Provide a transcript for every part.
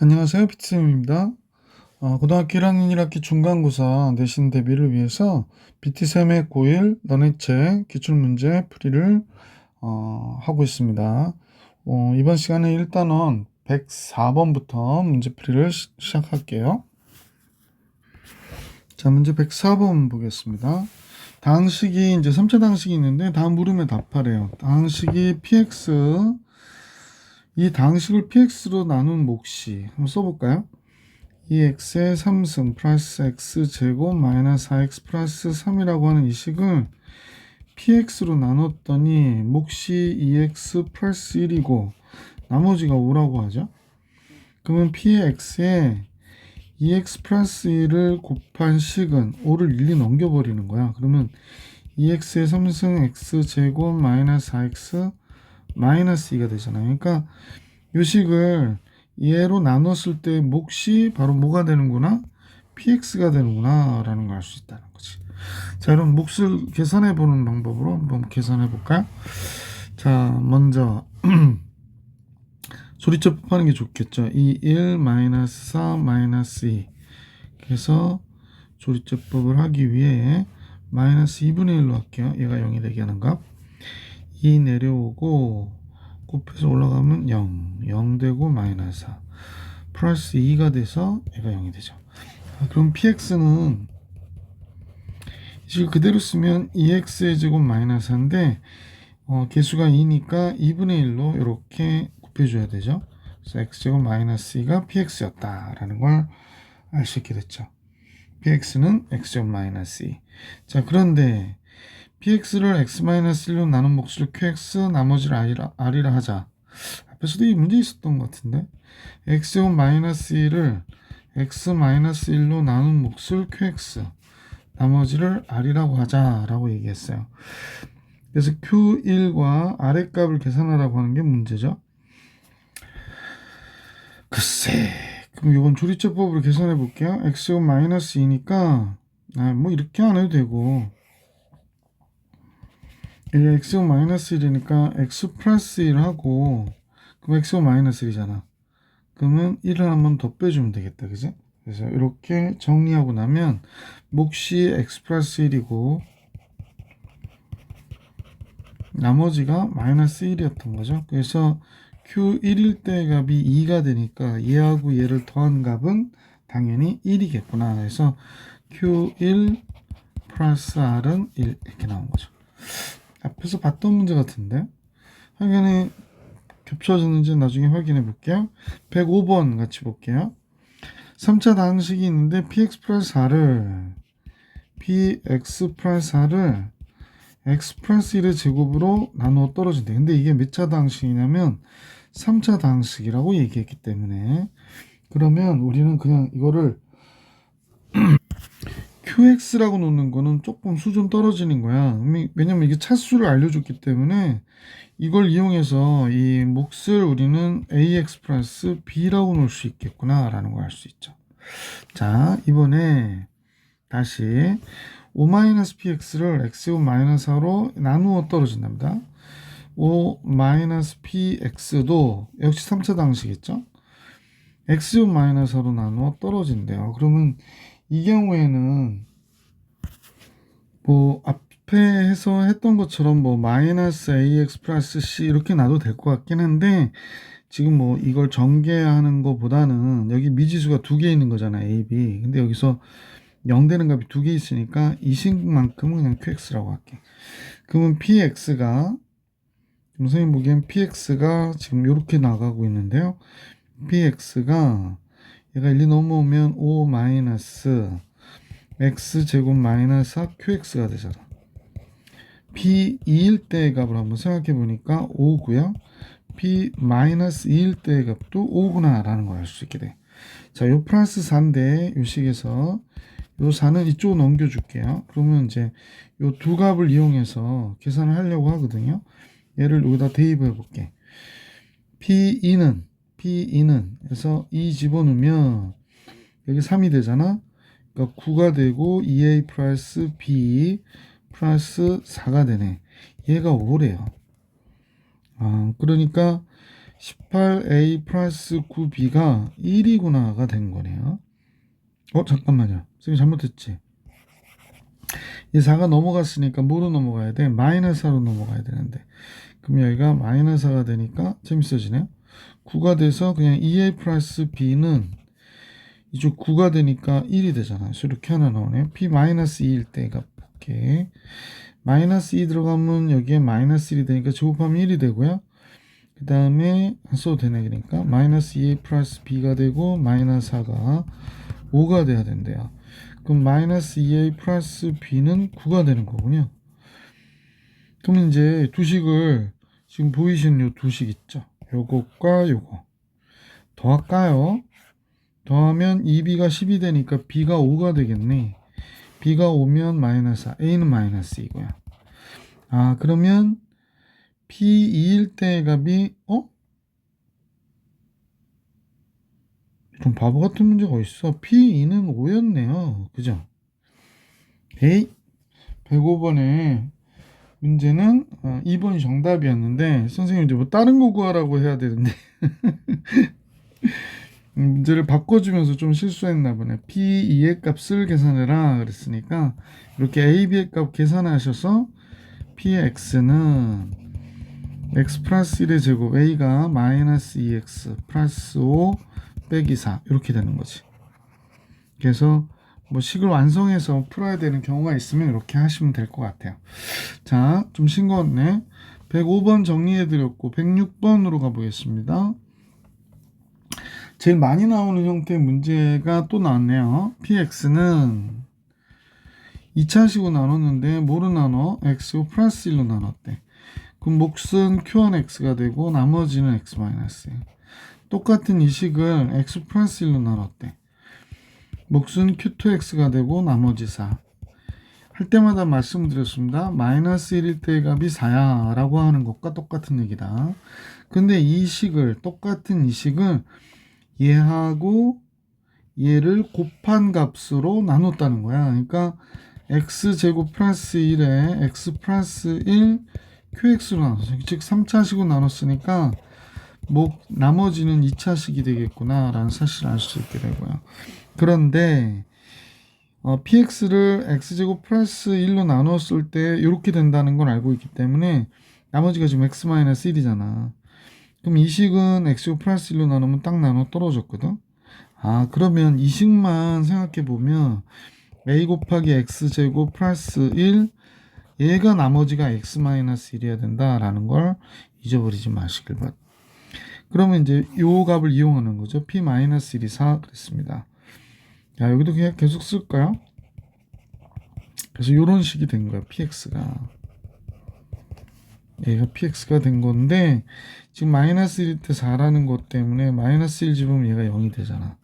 안녕하세요. 피트쌤입니다. 고등학교 1학년 1학기 중간고사 내신 대비를 위해서 PT쌤의 고1 너네책 기출문제 풀이를 하고 있습니다. 이번 시간에 일단은 104번부터 문제 풀이를 시작할게요. 자, 문제 104번 보겠습니다. 다항식이 이제 3차 다항식이 있는데 다음 물음에 답하래요. 다항식이 px, 이 다항식을 px로 나눈 몫이 한번 써볼까요? 2x의 3승 플러스 x제곱 마이너스 4x 플러스 3이라고 하는 이 식을 px로 나눴더니 몫이 2x 플러스 1이고 나머지가 5라고 하죠. 그러면 px에 2x 플러스 1을 곱한 식은 5를 일리 넘겨버리는 거야. 그러면 2x의 3승 x제곱 마이너스 4x 마이너스 2가 되잖아요. 그러니까 이 식을 얘로 나눴을 때 몫이 바로 뭐가 되는구나? px가 되는구나 라는 걸 알 수 있다는 거지. 자, 그럼 몫을 계산해 보는 방법으로 한번 계산해 볼까요? 자, 먼저 조리법 하는 게 좋겠죠. 2, 1, 마이너스 4, 마이너스 2. 그래서 조리제법을 하기 위해 마이너스 2분의 1로 할게요. 얘가 0이 되게 하는 값. 2 내려오고 곱해서 올라가면 0 되고 마이너스 4 플러스 2가 돼서 얘가 0이 되죠. 그럼 px는 지금 그대로 쓰면 2x의 제곱 마이너스 4인데 개수가 2니까 2분의 1로 이렇게 곱해줘야 되죠. 그래서 x제곱 마이너스 2가 px였다라는 걸 알 수 있게 됐죠. px는 x제곱 마이너스 2. 자, 그런데 px를 x-1로 나눈 몫을 qx, 나머지를 r이라 하자. 앞에서도 이 문제 있었던 것 같은데 x제곱 마이너스 1을 x-1로 나눈 몫을 qx, 나머지를 r이라고 하자라고 얘기했어요. 그래서 q1과 r의 값을 계산하라고 하는 게 문제죠. 글쎄, 그럼 이건 조리제법으로 계산해 볼게요. x제곱 마이너스 2니까 뭐 이렇게 안 해도 되고, 이게 x제곱 마이너스 1이니까 x 플러스 1 하고, 그럼 x제곱 마이너스 1이잖아. 그러면 1을 한번 더 빼주면 되겠다, 그지? 그래서 이렇게 정리하고 나면 몫이 x 플러스 1이고 나머지가 마이너스 1이었던 거죠. 그래서 q1일 때 값이 2가 되니까 얘하고 얘를 더한 값은 당연히 1이겠구나. 그래서 q1 플러스 r은 1 이렇게 나온 거죠. 앞에서 봤던 문제 같은데 확연히 겹쳐졌는지 나중에 확인해 볼게요. 105번 같이 볼게요. 3차 다항식이 있는데 px 플러스 4를 x 플러스 1의 제곱으로 나누어 떨어진대. 근데 이게 몇 차 다항식이냐면 3차 다항식이라고 얘기했기 때문에, 그러면 우리는 그냥 이거를 qx라고 놓는 거는 조금 수준 떨어지는 거야. 왜냐면 이게 차수를 알려줬기 때문에 이걸 이용해서 이 몫을 우리는 ax 플러스 b라고 놓을 수 있겠구나 라는 걸 알 수 있죠. 자, 이번에 다시 5-px를 x제곱 마이너스 4로 나누어 떨어진답니다. 5-px도 역시 3차 다항식이겠죠. x제곱 마이너스 4로 나누어 떨어진대요. 그러면 이 경우에는 뭐 앞에서 했던 것처럼 뭐 마이너스 ax 플러스 c 이렇게 놔도 될 것 같긴 한데, 지금 뭐 이걸 전개하는 것보다는 여기 미지수가 두 개 있는 거잖아, a, b. 근데 여기서 0 되는 값이 두 개 있으니까 이 식만큼은 그냥 qx라고 할게. 그러면 px가, 선생님 보기엔 px가 지금 이렇게 나가고 있는데요. px가 얘가 1, 2 넘어오면 5 마이너스 x제곱 마이너스 4qx가 되잖아. p2일 때의 값을 한번 생각해 보니까 5고요. p 마이너스 2일 때의 값도 5구나 라는 걸 알 수 있게 돼. 자, 요 플러스 4인데 요 식에서 요 4는 이쪽으로 넘겨줄게요. 그러면 이제 요 두 값을 이용해서 계산을 하려고 하거든요. 얘를 여기다 대입해 볼게. P2는 그래서 2 집어넣으면 여기 3이 되잖아. 그러니까 9가 되고 2a 플러스 b 플러스 4가 되네. 얘가 5래요. 그러니까 18a 플러스 9b가 1이구나가 된 거네요. 잠깐만요. 선생님 잘못했지. 이 4가 넘어갔으니까 뭐로 넘어가야 돼? 마이너스 4로 넘어가야 되는데. 그럼 여기가 마이너스 4가 되니까 재밌어지네요. 9가 돼서 그냥 2a 플러스 b는 이쪽 9가 되니까 1이 되잖아요. 그래서 이렇게 하나 나오네요. p 마이너스 2일 때가 오케이. 마이너스 2 들어가면 여기에 마이너스 1이 되니까 제곱하면 1이 되고요. 그 다음에 안 써도 되네. 그러니까 마이너스 2a 플러스 b가 되고 마이너스 4가 5가 돼야 된대요. 그럼 마이너스 2a 플러스 b는 9가 되는 거군요. 그럼 이제 두식을 지금 보이시는 요 두식 있죠? 요것과 요거 더할까요? 더하면 2b가 10이 되니까 b가 5가 되겠네. b가 5면 마이너스 4, a는 마이너스 2고요. 그러면 p2일 때의 값이 좀 바보 같은 문제가 있어. p2는 5였네요. 그죠? 에이 105번에 문제는 2번이 정답이었는데 선생님 이제 뭐 다른 거 구하라고 해야 되는데 문제를 바꿔주면서 좀 실수했나 보네. P2의 값을 계산해라 그랬으니까 이렇게 A, B의 값 계산하셔서 P의 X는 X 플러스 1의 제곱 A가 마이너스 2X 플러스 5 빼기 4 이렇게 되는 거지. 그래서 뭐 식을 완성해서 풀어야 되는 경우가 있으면 이렇게 하시면 될 것 같아요. 자, 좀 싱거웠네. 105번 정리해드렸고 106번으로 가보겠습니다. 제일 많이 나오는 형태의 문제가 또 나왔네요. px는 2차식으로 나눴는데 뭐로 나눠? x고 플러스 1로 나눴대. 그럼 몫은 q1x가 되고 나머지는 x-1. 똑같은 이 식을 x 플러스 1로 나눴대. 몫은 q2x가 되고 나머지 4. 할 때마다 말씀드렸습니다. 마이너스 1일 때의 값이 4야 라고 하는 것과 똑같은 얘기다. 근데 이 식을 똑같은 이 식을 얘하고 얘를 곱한 값으로 나눴다는 거야. 그러니까 x제곱 플러스 1에 x 플러스 1 qx로 나눴어. 즉 3차식으로 나눴으니까 뭐 나머지는 2차식이 되겠구나 라는 사실을 알 수 있게 되고요. 그런데 px를 x제곱 플러스 1로 나눴을 때 이렇게 된다는 걸 알고 있기 때문에 나머지가 지금 x-1이잖아. 그럼 이 식은 x제곱 플러스 1로 나누면 딱 나눠 떨어졌거든. 그러면 이 식만 생각해 보면 a 곱하기 x제곱 플러스 1 얘가 나머지가 x-1이어야 된다라는 걸 잊어버리지 마시길 바랍니다. 그러면 이제 요 값을 이용하는 거죠. p-1이 4 그랬습니다. 자, 여기도 그냥 계속 쓸까요? 그래서 이런 식이 된 거예요. px가. 얘가 px가 된 건데 지금 마이너스 1일 때 4라는 것 때문에 마이너스 1 집으면 얘가 0이 되잖아.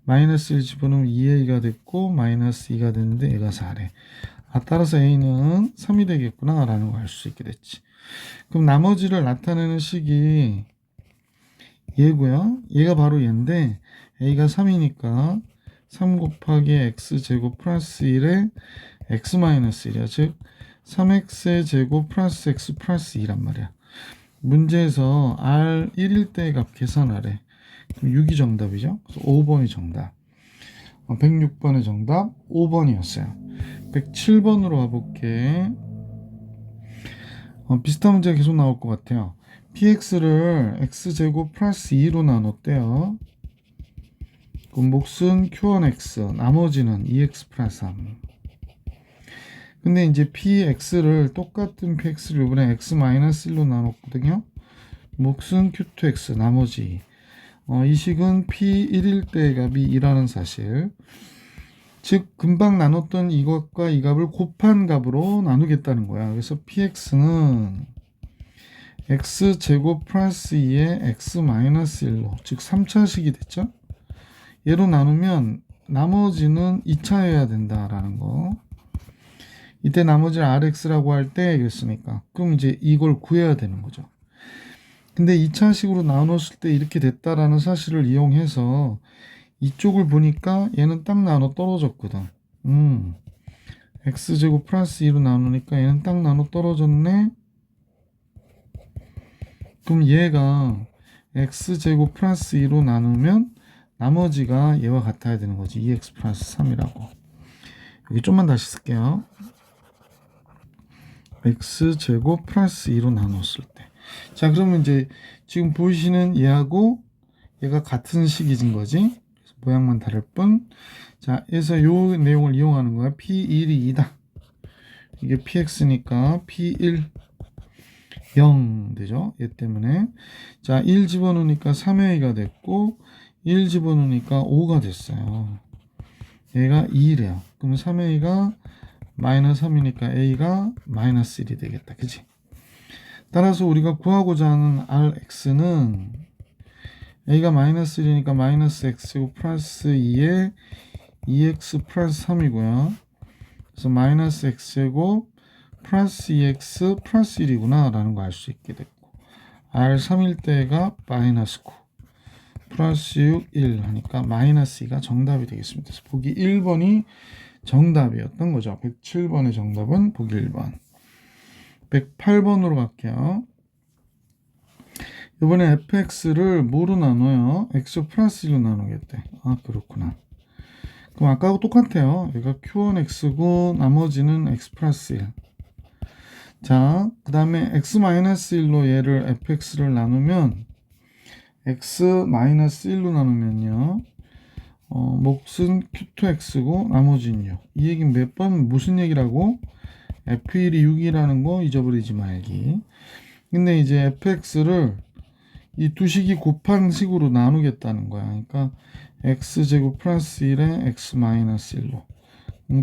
마이너스 1 집어넣으면 2a가 됐고 마이너스 2가 됐는데 얘가 4래. 따라서 a는 3이 되겠구나 라는 걸 알 수 있게 됐지. 그럼 나머지를 나타내는 식이 얘고요. 얘가 바로 얘인데 a가 3이니까 3 곱하기 x제곱 플러스 1에 x-1이야. 즉 3x의 제곱 플러스 x 플러스 2란 말이야. 문제에서 r 1일 때의 값 계산하래. 그럼 6이 정답이죠. 그래서 5번이 정답. 106번의 정답 5번이었어요. 107번으로 가볼게. 비슷한 문제가 계속 나올 것 같아요. px를 x제곱 플러스 2로 나눴대요. 그럼 몫은 q1x, 나머지는 2x 플러스 3. 근데 이제 px를 똑같은 px를 이번에 x-1로 나눴거든요. 몫은 q2x, 나머지. 이 식은 p1일 때의 값이 2라는 사실. 즉 금방 나눴던 이것과 이 값을 곱한 값으로 나누겠다는 거야. 그래서 px는 x제곱 플러스 2의 x-1로 즉 3차식이 됐죠. 얘로 나누면 나머지는 2차여야 된다라는 거. 이때 나머지를 rx라고 할 때 이랬으니까 그럼 이제 이걸 구해야 되는 거죠. 근데 2차식으로 나눴을 때 이렇게 됐다라는 사실을 이용해서 이쪽을 보니까 얘는 딱 나눠 떨어졌거든. x제곱 플러스 2로 나누니까 얘는 딱 나눠 떨어졌네. 그럼 얘가 x제곱 플러스 2로 나누면 나머지가 얘와 같아야 되는 거지. 2x 플러스 3이라고. 여기 좀만 다시 쓸게요. x제곱 플러스 2로 나눴을 때. 자, 그러면 이제 지금 보이시는 얘하고 얘가 같은 식이진 거지. 그래서 모양만 다를 뿐. 자, 그래서 요 내용을 이용하는 거야. P1이 2다. 이게 PX니까 P1 0 되죠. 얘 때문에. 자, 1 집어넣으니까 3A가 됐고 1 집어넣으니까 5가 됐어요. 얘가 2래요. 그럼 3A가 마이너스 3이니까 A가 마이너스 1이 되겠다. 그치? 따라서 우리가 구하고자 하는 RX는 A가 마이너스 1이니까 마이너스 X고 플러스 2에 2X 플러스 3이고요. 그래서 마이너스 X제곱 플러스 2X 플러스 1이구나 라는 거 알 수 있게 됐고 R3일 때가 마이너스 9 플러스 6, 1 하니까 마이너스 2가 정답이 되겠습니다. 그래서 보기 1번이 정답이었던 거죠. 107번의 정답은 보기 1번. 108번으로 갈게요. 이번에 fx를 뭐로 나눠요? x 플러스 1로 나누겠대. 아, 그렇구나. 그럼 아까하고 똑같아요. 얘가 q1x고 나머지는 x 플러스 1. 자, 그 다음에 x 마이너스 1로 얘를 fx를 나누면 x 마이너스 1로 나누면요. 몫은 q2x고 나머지는 6. 이 얘기는 몇 번 무슨 얘기라고? f1이 6이라는 거 잊어버리지 말기. 근데 이제 fx를 이 두 식이 곱한 식으로 나누겠다는 거야. 그러니까 x제곱 플러스 1에 x 마이너스 1로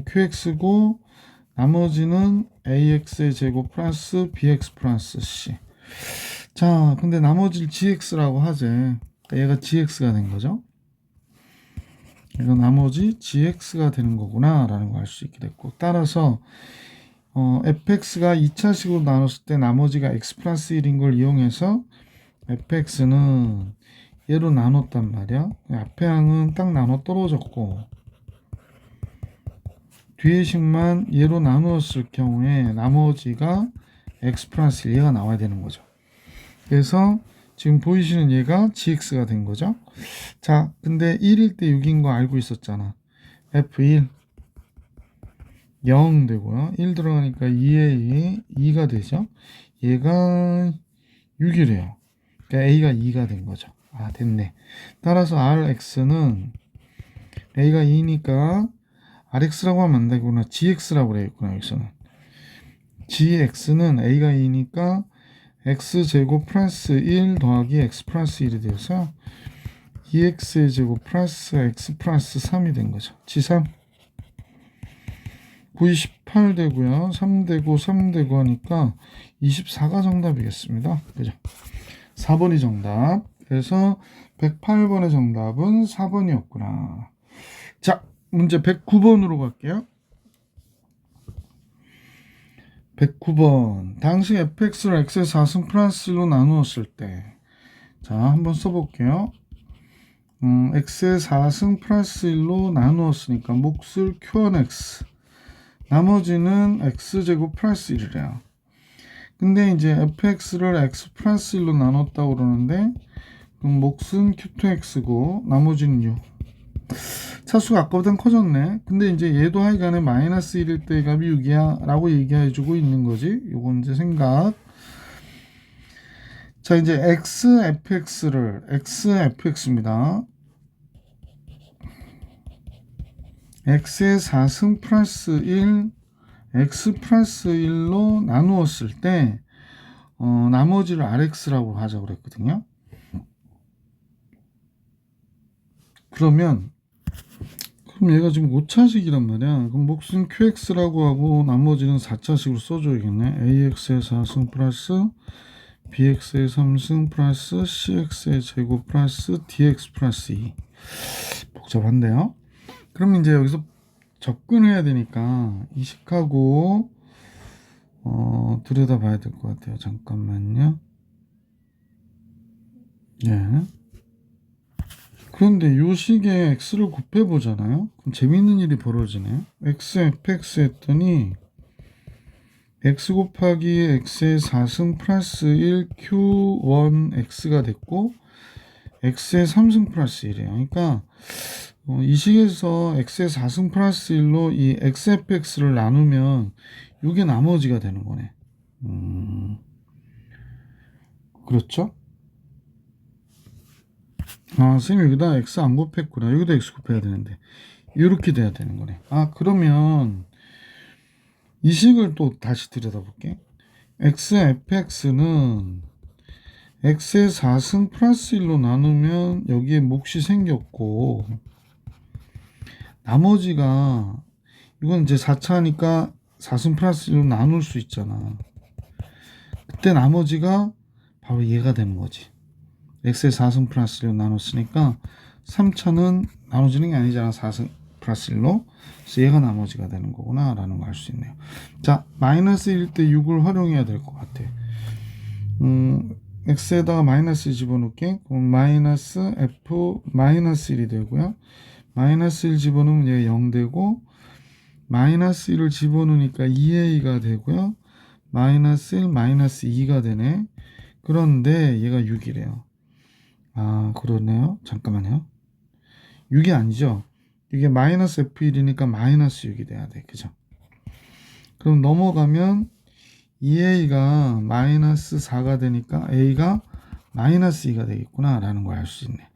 qx고 나머지는 ax의 제곱 플러스 bx 플러스 c. 자, 근데 나머지를 gx라고 하재. 그러니까 얘가 gx가 된 거죠. 그래서 나머지 gx가 되는 거구나 라는 걸 알 수 있게 됐고, 따라서 fx가 2차식으로 나눴을 때 나머지가 x 플러스 1인 걸 이용해서 fx는 얘로 나눴단 말이야. 앞에 항은 딱 나눠 떨어졌고 뒤에 식만 얘로 나누었을 경우에 나머지가 x 플러스 1 얘가 나와야 되는 거죠. 그래서 지금 보이시는 얘가 gx가 된 거죠. 자, 근데 1일 때 6인 거 알고 있었잖아. f1 0 되고요. 1 들어가니까 2에 2가 되죠. 얘가 6이래요. 그러니까 A가 2가 된 거죠. 아, 됐네. 따라서 RX는 A가 2니까 RX라고 하면 안 되구나. GX라고 그래야겠구나. 여기서는 GX는 A가 2니까 X제곱 플러스 1 더하기 X 플러스 1이 돼서 2X의 제곱 플러스 X 플러스 3이 된 거죠. G3 9이 18 되고요. 3 되고 3 되고 하니까 24가 정답이겠습니다. 그죠? 4번이 정답. 그래서 108번의 정답은 4번이었구나. 자, 문제 109번으로 갈게요. 109번. 당시 fx를 x의 4승 플러스 1로 나누었을 때. 자, 한번 써볼게요. x의 4승 플러스 1로 나누었으니까 몫을 q1x. 나머지는 x제곱 플러스 1이래요. 근데 이제 fx를 x 플러스 1로 나눴다고 그러는데 그럼 몫은 q2x고 나머지는 6. 차수가 아까보단 커졌네. 근데 이제 얘도 하여간에 마이너스 1일 때 값이 6이야 라고 얘기해주고 있는 거지. 요건 이제 생각. 자, 이제 xfx입니다. x의 4승 플러스 1 x 플러스 1로 나누었을 때 나머지를 rx라고 하자고 그랬거든요. 그럼 얘가 지금 5차식이란 말이야. 그럼 몫은 qx라고 하고 나머지는 4차식으로 써줘야겠네. ax의 4승 플러스 bx의 3승 플러스 cx의 제곱 플러스 dx 플러스 2. 복잡한데요. 그럼 이제 여기서 접근해야 되니까 이 식하고 들여다 봐야 될 것 같아요. 잠깐만요. 예. 그런데 요 식에 x를 곱해 보잖아요. 그럼 재밌는 일이 벌어지네. x fx 했더니 x 곱하기 x의 4승 플러스 1 q1x가 됐고 x의 3승 플러스 1이에요. 그러니까 이 식에서 x의 4승 플러스 1로 이 xfx를 나누면 이게 나머지가 되는 거네. 그렇죠? 아, 선생님 여기다 x 안 곱했구나. 여기다 x 곱해야 되는데 이렇게 돼야 되는 거네. 아, 그러면 이 식을 또 다시 들여다볼게. xfx는 x의 4승 플러스 1로 나누면 여기에 몫이 생겼고, 나머지가 이건 이제 4차니까 4승 플러스 1로 나눌 수 있잖아. 그때 나머지가 바로 얘가 되는 거지. x의 4승 플러스 1로 나눴으니까 3차는 나눠지는 게 아니잖아. 4승 플러스 1로. 그래서 얘가 나머지가 되는 거구나 라는 걸 알 수 있네요. 자, 마이너스 1일 때 6을 활용해야 될 것 같아. x에다가 마이너스 집어넣게. 그럼 마이너스 f 마이너스 1이 되고요. 마이너스 1 집어넣으면 얘 0 되고, 마이너스 1을 집어넣으니까 2a가 되고요. 마이너스 1 마이너스 2가 되네. 그런데 얘가 6이래요. 아, 그러네요. 잠깐만요. 6이 아니죠. 이게 마이너스 f1이니까 마이너스 6이 돼야 돼. 그죠? 그럼 넘어가면 2a가 마이너스 4가 되니까 a가 마이너스 2가 되겠구나 라는 걸 알 수 있네.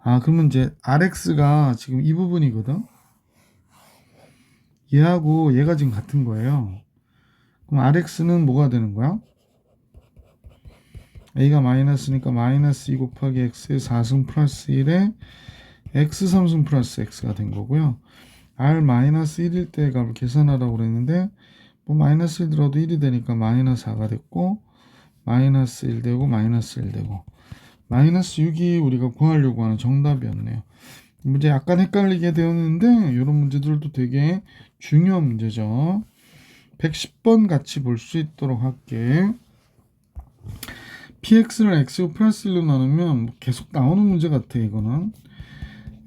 아, 그러면 이제 rx가 지금 이 부분이거든. 얘하고 얘가 지금 같은 거예요. 그럼 rx는 뭐가 되는 거야? a가 마이너스니까 마이너스 2 곱하기 x의 4승 플러스 1에 x 3승 플러스 x가 된 거고요. r 마이너스 1일 때 값을 계산하라고 그랬는데 뭐 마이너스 1 들어도 1이 되니까 마이너스 4가 됐고, 마이너스 1 되고 마이너스 1 되고, 마이너스 6이 우리가 구하려고 하는 정답이었네요. 문제 약간 헷갈리게 되었는데 이런 문제들도 되게 중요한 문제죠. 110번 같이 볼 수 있도록 할게. px를 xO 플러스 1로 나누면 계속 나오는 문제 같아. 이거는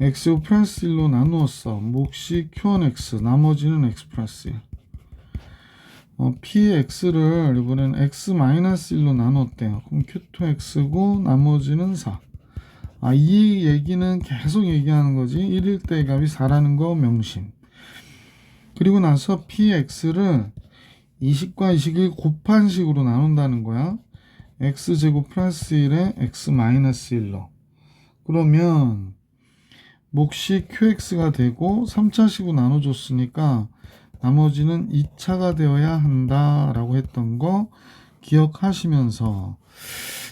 xO 플러스 1로 나누었어. 몫이 q1x, 나머지는 x 플러스 1. px를 이번엔 x 마이너스 1로 나눴대요. 그럼 q2x고 나머지는 4. 아, 이 얘기는 계속 얘기하는 거지. 1일 때 값이 4라는 거 명심. 그리고 나서 px를 이식과 이식을 곱한 식으로 나눈다는 거야. x제곱 플러스 1에 x 마이너스 1로. 그러면 몫이 qx가 되고 3차식으로 나눠줬으니까 나머지는 2차가 되어야 한다 라고 했던 거 기억하시면서,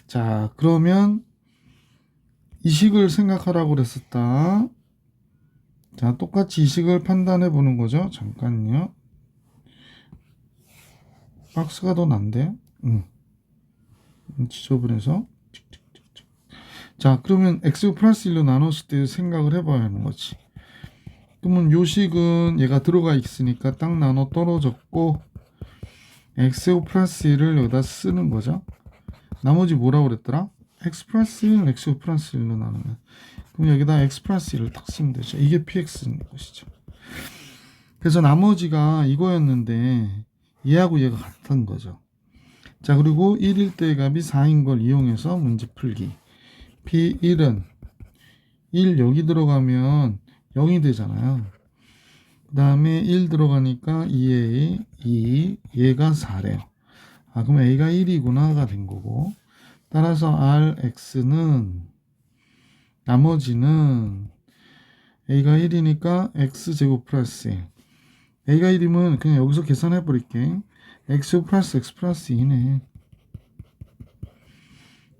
자, 그러면 이식을 생각하라고 그랬었다. 자, 똑같이 이식을 판단해 보는 거죠. 잠깐요. 박스가 더 난데? 지저분해서. 자, 그러면 x 플러스 1로 나눴을 때 생각을 해봐야 하는 거지. 그러면 요식은 얘가 들어가 있으니까 딱 나눠 떨어졌고, x 플러스 1을 여기다 쓰는 거죠. 나머지 뭐라고 그랬더라? x 플러스 1, x 플러스 1로 나누면, 그럼 여기다 x 플러스 1을 딱 쓰면 되죠. 이게 px인 것이죠. 그래서 나머지가 이거였는데 얘하고 얘가 같은 거죠. 자, 그리고 1일 때 값이 4인 걸 이용해서 문제 풀기. p1은 1 여기 들어가면 0이 되잖아요. 그 다음에 1 들어가니까 2a, 2, 얘가 4래요. 아, 그럼 a가 1이구나가 된 거고, 따라서 rx는 나머지는 a가 1이니까 x제곱 플러스 1. a가 1이면 그냥 여기서 계산해 버릴게. x 플러스 x 플러스 2네.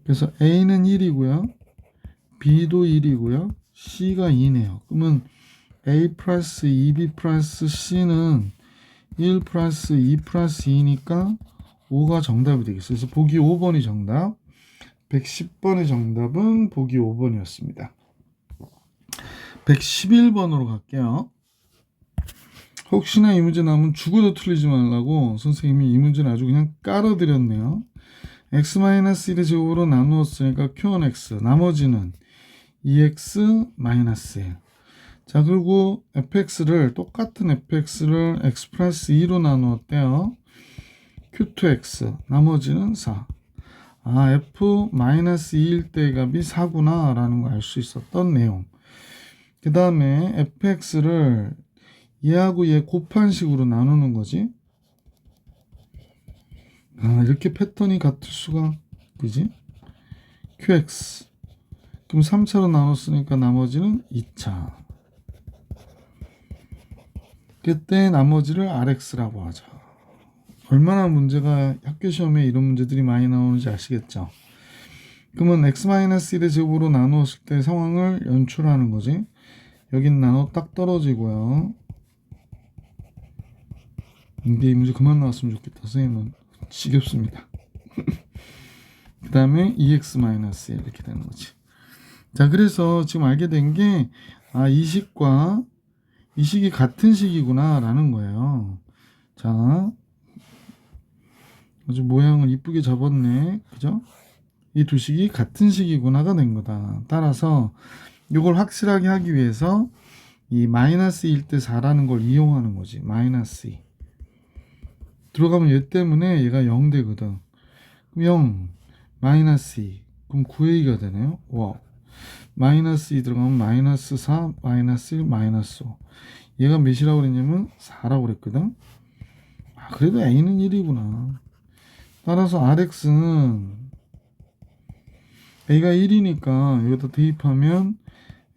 그래서 a는 1이고요. b도 1이고요. c가 2네요. 그러면 a 플러스 2b 플러스 c는 1 플러스 2 플러스 2니까 5가 정답이 되겠어요. 그래서 보기 5번이 정답. 110번의 정답은 보기 5번이었습니다. 111번으로 갈게요. 혹시나 이 문제 나오면 죽어도 틀리지 말라고 선생님이 이 문제는 아주 그냥 깔아드렸네요. x-1의 제곱으로 나누었으니까 q1x, 나머지는 2x-1. 자, 그리고 fx를, 똑같은 fx를 x 플러스 2로 나누었대요. q2x, 나머지는 4. f-2일 때의 값이 4구나 라는 걸 알 수 있었던 내용. 그 다음에 fx를 얘하고 얘 곱한 식으로 나누는 거지. 이렇게 패턴이 같을 수가, 그지? qx. 그럼 3차로 나눴으니까 나머지는 2차. 그때 나머지를 rx라고 하죠. 얼마나 문제가 학교 시험에 이런 문제들이 많이 나오는지 아시겠죠? 그러면 x-1의 제곱으로 나누었을 때 상황을 연출하는 거지. 여긴 나눠 딱 떨어지고요. 근데 이 문제 그만 나왔으면 좋겠다. 선생님은 지겹습니다. 그 다음에 2x-1 이렇게 되는 거지. 자, 그래서 지금 알게 된 게, 이 식과 이 식이 같은 식이구나 라는 거예요. 자, 아주 모양을 이쁘게 잡았네. 그죠? 이 두 식이 같은 식이구나가 된 거다. 따라서 이걸 확실하게 하기 위해서 이 마이너스 1 대 4라는 걸 이용하는 거지. 마이너스 2. 들어가면 얘 때문에 얘가 0 되거든. 그럼 0, 마이너스 2. 그럼 9의 2가 되네요. 와. 마이너스 2 들어가면 마이너스 4, 마이너스 1, 마이너스 5. 얘가 몇이라고 그랬냐면 4라고 그랬거든. 그래도 A는 1이구나. 따라서 RX는 A가 1이니까 여기다 대입하면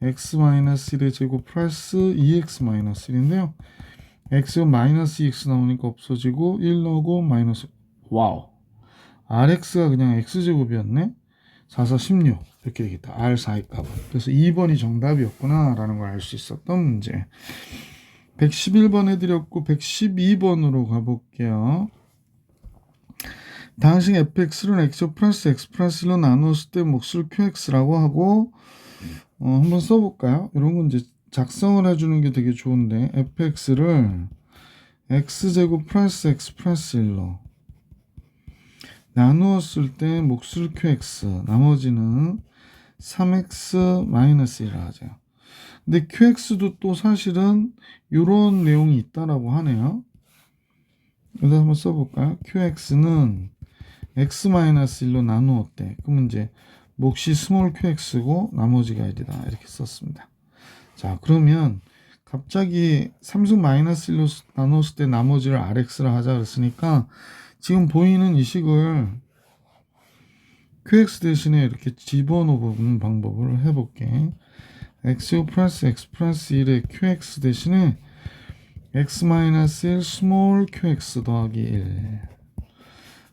x-1의 제곱 플러스 2x-1인데요. x가 마이너스 2x 나오니까 없어지고 1 나오고 마이너스. 와우. rx가 그냥 x제곱이었네. 4, 4, 16 이렇게 되겠다. r4의 값은. 그래서 2번이 정답이었구나 라는 걸 알 수 있었던 문제. 111번 해드렸고 112번으로 가볼게요. 당시 fx를 x 플러스 x 플러스 1로 나누었을 때 몫을 qx라고 하고 한번 써볼까요? 이런 건 이제 작성을 해주는 게 되게 좋은데 fx를 x제곱 플러스 x 플러스 1로 나누었을 때 몫을 qx, 나머지는 3x 마이너스 1을 하죠. 근데 qx도 또 사실은 이런 내용이 있다라고 하네요. 여기다 한번 써볼까요? qx는 x-1로 나누었대. 그러면 이제 몫이 스몰 qx고 나머지가 1이다. 이렇게 썼습니다. 자, 그러면 갑자기 3승 마이너스 1로 나눴을 때 나머지를 rx라 하자 그랬으니까 지금 보이는 이 식을 qx 대신에 이렇게 집어넣는 방법을 해볼게. x 플러스 x 플러스 1의 qx 대신에 x-1 스몰 qx 더하기 1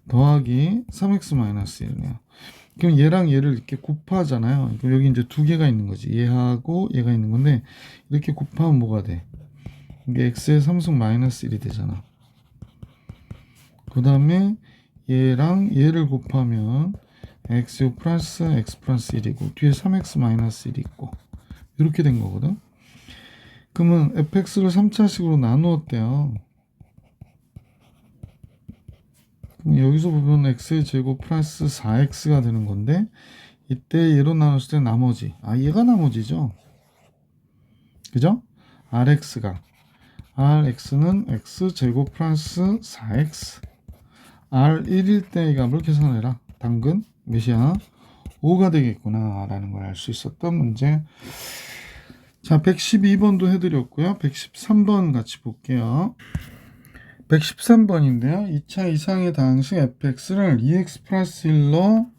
더하기 3x-1이네요. 그럼 얘랑 얘를 이렇게 곱하잖아요. 그럼 여기 이제 두 개가 있는 거지. 얘하고 얘가 있는 건데 이렇게 곱하면 뭐가 돼? 이게 x의 3승 마이너스 1이 되잖아. 그 다음에 얘랑 얘를 곱하면 x 플러스 x 플러스 1이고 뒤에 3x 마이너스 1이 있고 이렇게 된 거거든. 그러면 fx를 3차식으로 나누었대요. 그럼 여기서 보면 x의 제곱 플러스 4x가 되는 건데 이때 얘로 나눴을 때 나머지 얘가 나머지죠. 그죠? rx는 x제곱 플러스 4x r1일 때의 값을 계산해라. 당근 몇이야? 5가 되겠구나 라는 걸 알 수 있었던 문제. 자, 112번도 해드렸고요. 113번 같이 볼게요. 113번인데요. 2차 이상의 다항식 fx를 2x 플러스 1로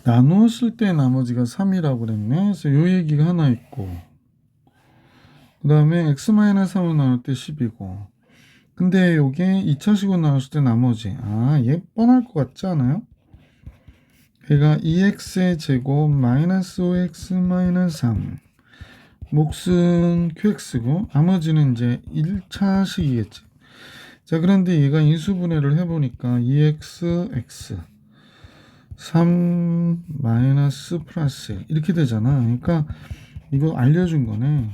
나누었을 때 나머지가 3이라고 그랬네. 그래서 요 얘기가 하나 있고 그 다음에 x-3을 나눌 때 10이고 근데 요게 2차식으로 나눴을 때 나머지 얘 뻔할 것 같지 않아요? 얘가 2x의 제곱 마이너스 5x 마이너스 3 몫은 qx고 나머지는 이제 1차식이겠지. 자, 그런데 얘가 인수분해를 해보니까 2x x 3 마이너스 플러스 1 이렇게 되잖아. 그러니까 이거 알려준 거네.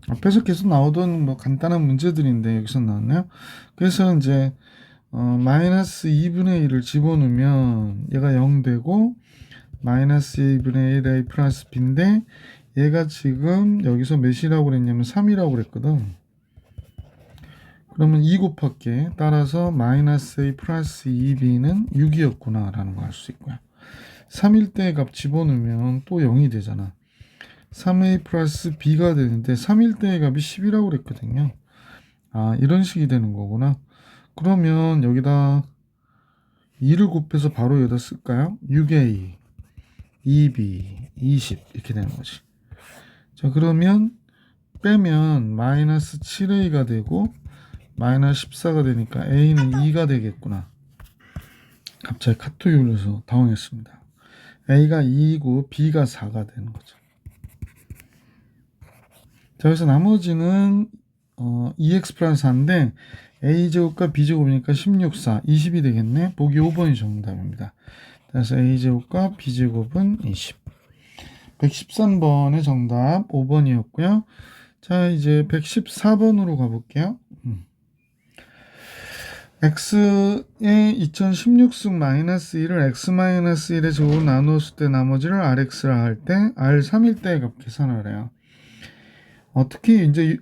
앞에서 계속 나오던 뭐 간단한 문제들인데 여기서 나왔네요. 그래서 이제 마이너스 2분의 1을 집어넣으면 얘가 0 되고 마이너스 2분의 1 a 플러스 b인데 얘가 지금 여기서 몇이라고 그랬냐면 3이라고 그랬거든. 그러면 2 곱할게. 따라서 마이너스 A 플러스 2B는 6이었구나 라는 거 알 수 있고요. 3일 때 값 집어넣으면 또 0이 되잖아. 3A 플러스 B가 되는데 3일 때의 값이 10이라고 그랬거든요. 아, 이런 식이 되는 거구나. 그러면 여기다 2를 곱해서 바로 여기다 쓸까요? 6A, 2B, 20 이렇게 되는 거지. 자, 그러면 빼면 마이너스 7A가 되고 마이너스 14가 되니까 A는 2가 되겠구나. 갑자기 카톡이 올려서 당황했습니다. A가 2이고 B가 4가 되는 거죠. 자, 그래서 나머지는 2x 플러스 4인데 a제곱과 b제곱이니까 16, 4, 20이 되겠네. 보기 5번이 정답입니다. 그래서 a제곱과 b제곱은 20. 113번의 정답 5번이었고요. 자, 이제 114번으로 가볼게요. x의 2016승 마이너스 1을 x 마이너스 1의 제곱으로 나누었을 때 나머지를 rx라 할 때 r3일 때의 값 계산하래요. 특히 이제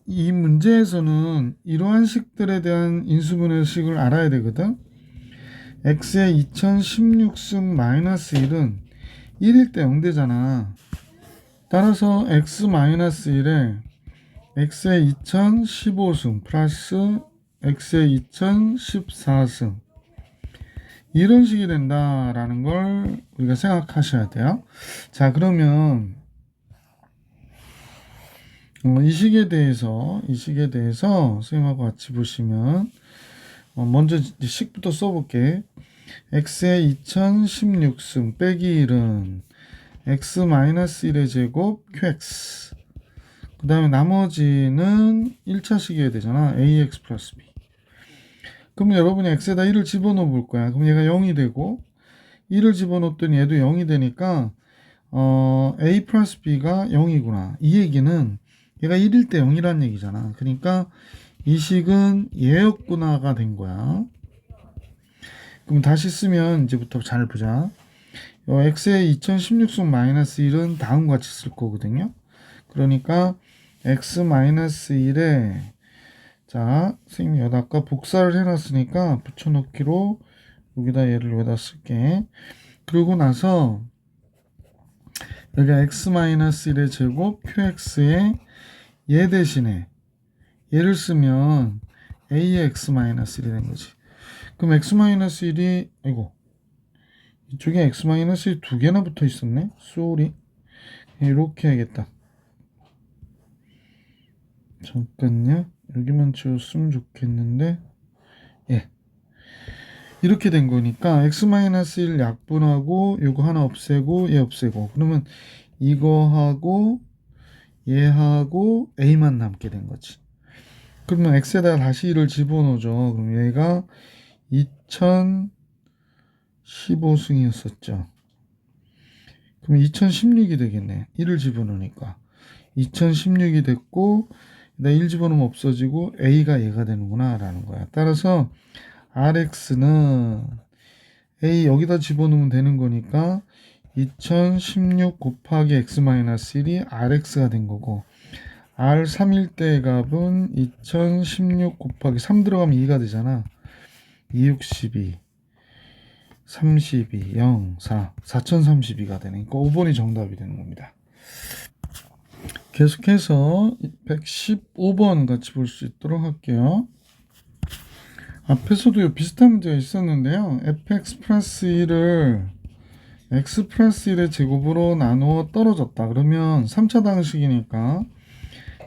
이 문제에서는 이러한 식들에 대한 인수분해식을 알아야 되거든. x의 2016승 마이너스 1은 1일 때 0되잖아. 따라서 x 마이너스 1에 x의 2015승 플러스 x의 2014승 이런 식이 된다라는 걸 우리가 생각하셔야 돼요. 자, 그러면 이 식에 대해서 선생님하고 같이 보시면 먼저 식부터 써볼게. x의 2016승 빼기 1은 x-1의 제곱 qx. 그 다음에 나머지는 1차 식이어야 되잖아. ax 플러스 b. 그럼 여러분이 x에다 1을 집어넣어 볼 거야. 그럼 얘가 0이 되고 1을 집어넣었더니 얘도 0이 되니까 a 플러스 b가 0이구나. 이 얘기는 얘가 1일 때 0이란 얘기잖아. 그러니까 이 식은 얘였구나가 된 거야. 그럼 다시 쓰면 이제부터 잘 보자. x의 2016승 마이너스 1은 다음과 같이 쓸 거거든요. 그러니까 x 마이너스 1에 자, 선생님이 여기다 아까 복사를 해놨으니까 붙여넣기로 여기다 얘를 여기다 쓸게. 그러고 나서 여기가 x-1의 제곱 qx에 얘 대신에 얘를 쓰면 a의 x-1이 된 거지. 그럼 x-1이 아이고 이쪽에 x-1이 두 개나 붙어 있었네. 쏘리. 이렇게 해야겠다. 잠깐요. 여기만 지웠으면 좋겠는데 예. 이렇게 된 거니까 x-1 약분하고 요거 하나 없애고 얘 없애고 그러면 이거하고 얘하고 a만 남게 된 거지. 그러면 x에다가 다시 1을 집어넣죠. 그럼 얘가 2015승이었었죠. 그럼 2016이 되겠네. 1을 집어넣으니까 2016이 됐고 1 집어넣으면 없어지고 a가 얘가 되는구나 라는 거야. 따라서 rx는 a 여기다 집어넣으면 되는 거니까 2016 곱하기 x-1이 rx가 된 거고 r 3일 때 값은 2016 곱하기 3 들어가면 2가 되잖아. 262 32 0 4 4032가 되니까 5번이 정답이 되는 겁니다. 계속해서 115번 같이 볼 수 있도록 할게요. 앞에서도 비슷한 문제가 있었는데요. fx 플러스 1을 x 플러스 1의 제곱으로 나누어 떨어졌다. 그러면 3차 방식이니까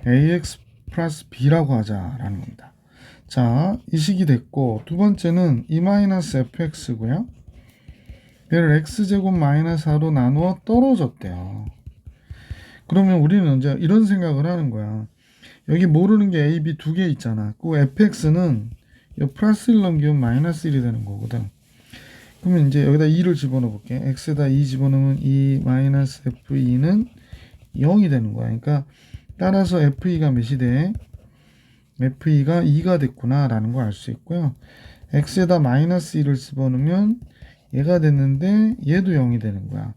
ax 플러스 b라고 하자라는 겁니다. 자, 이 식이 됐고 두 번째는 e-fx고요. 얘를 x제곱 마이너스 4로 나누어 떨어졌대요. 그러면 우리는 이제 이런 생각을 하는 거야. 여기 모르는 게 a, b 두 개 있잖아. 그 fx는 플러스 1 넘기면 마이너스 1이 되는 거거든. 그러면 이제 여기다 2를 집어넣어 볼게. x에다 2 집어넣으면 2 마이너스 f2는 0이 되는 거야. 그러니까 따라서 f2가 몇이 돼? f2가 2가 됐구나 라는 걸 알 수 있고요. x에다 마이너스 1을 집어넣으면 얘가 됐는데 얘도 0이 되는 거야.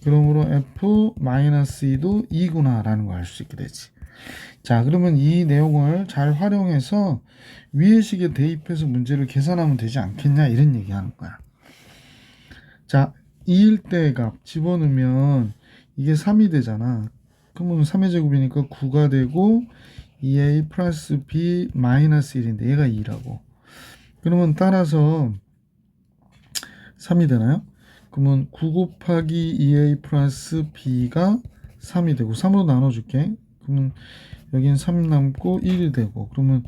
그러므로 f 마이너스 2도 2구나 라는 걸 알 수 있게 되지. 자, 그러면 이 내용을 잘 활용해서 위의 식에 대입해서 문제를 계산하면 되지 않겠냐 이런 얘기하는 거야. 자, 2일 때 값 집어넣으면 이게 3이 되잖아. 그러면 3의 제곱이니까 9가 되고 2a 플러스 b 마이너스 1인데 얘가 2라고. 그러면 따라서 3이 되나요? 그러면 9 곱하기 2a 플러스 b가 3이 되고 3으로 나눠줄게. 그러면 여긴 3 남고 1이 되고 그러면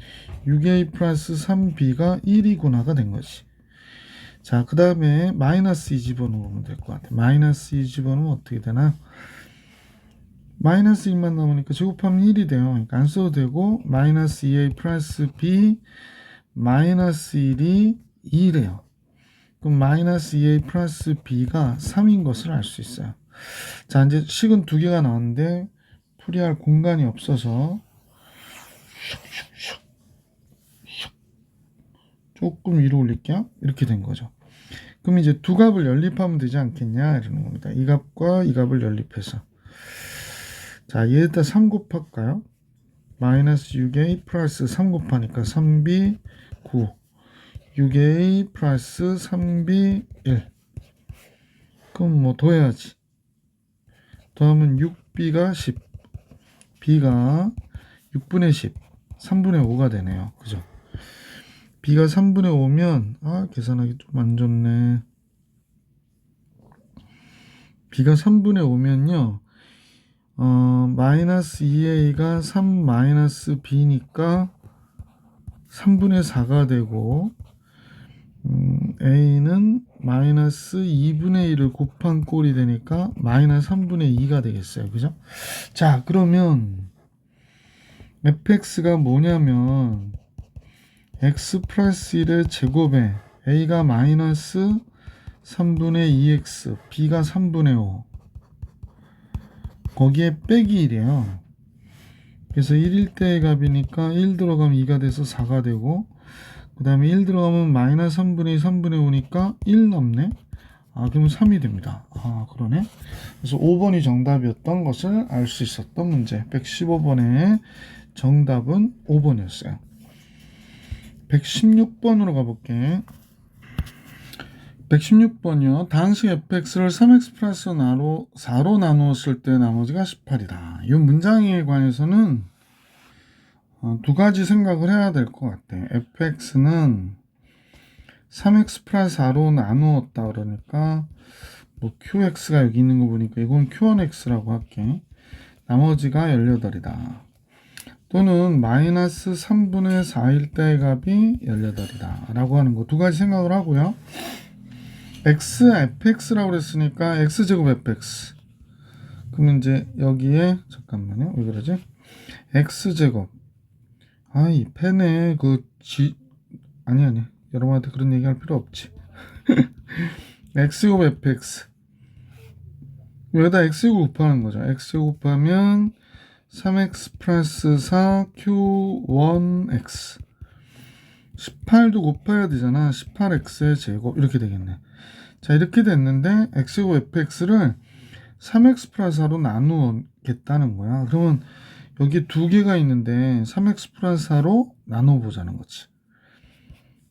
6a 플러스 3b가 1이구나가 된 거지. 자, 그 다음에 마이너스 2 집어넣으면 될 것 같아. 마이너스 2 집어넣으면 어떻게 되나? 마이너스 2만 남으니까 제곱하면 1이 돼요. 그러니까 안 써도 되고 마이너스 2a 플러스 b 마이너스 1이 2래요. 그럼 마이너스 2a 플러스 b가 3인 것을 알 수 있어요. 자, 이제 식은 두 개가 나왔는데 풀이할 공간이 없어서 조금 위로 올릴게요. 이렇게 된 거죠. 그럼 이제 두 값을 연립하면 되지 않겠냐 이러는 겁니다. 이 값과 이 값을 연립해서. 자, 얘에다 3 곱할까요? 마이너스 6a 플러스 3 곱하니까 3b 9 6a 플러스 3b 1. 그럼 뭐 더해야지. 더하면 6b가 10 b가 6분의 10 3분의 5가 되네요. 그죠? b가 3분의 5면 계산하기 좀 안 좋네. b가 3분의 5면요. 마이너스 2a가 3 마이너스 b니까 3분의 4가 되고 a는 마이너스 2분의 1을 곱한 꼴이 되니까 마이너스 3분의 2가 되겠어요. 그죠? 자, 그러면 fx가 뭐냐면 x 플러스 1의 제곱에 a가 마이너스 3분의 2x b가 3분의 5 거기에 빼기 1이에요. 그래서 1일 때의 값이니까 1 들어가면 2가 돼서 4가 되고 그 다음에 1 들어가면 마이너스 3분의 2 3분의 5니까 1 남네. 그러면 3이 됩니다. 그러네. 그래서 5번이 정답이었던 것을 알 수 있었던 문제. 115번의 정답은 5번이었어요. 116번으로 가볼게. 116번이요. 당시 fx를 3x 플러스 4로 나누었을 때 나머지가 18이다. 이 문장에 관해서는 두 가지 생각을 해야 될 것 같아. fx는 3x 플러스 4로 나누었다 그러니까 뭐 qx가 여기 있는 거 보니까 이건 q1x라고 할게. 나머지가 18이다. 또는 마이너스 3분의 4일 때의 값이 18이다 라고 하는 거 두 가지 생각을 하고요. fx라고 그랬으니까 x제곱 fx. 그러면 이제 여기에 잠깐만요. 왜 그러지? x제곱. 이 펜에 아니 여러분한테 그런 얘기 할 필요 없지. x제곱 fx. 여기다 x제곱 곱하는 거죠. x제곱 곱하면 3x 플러스 4 q1x 18도 곱해야 되잖아. 18x의 제곱 이렇게 되겠네. 자, 이렇게 됐는데 x제곱 fx를 3x 플러스 4로 나누겠다는 거야. 그러면 여기 두 개가 있는데 3x 플러스 4로 나눠보자는 거지.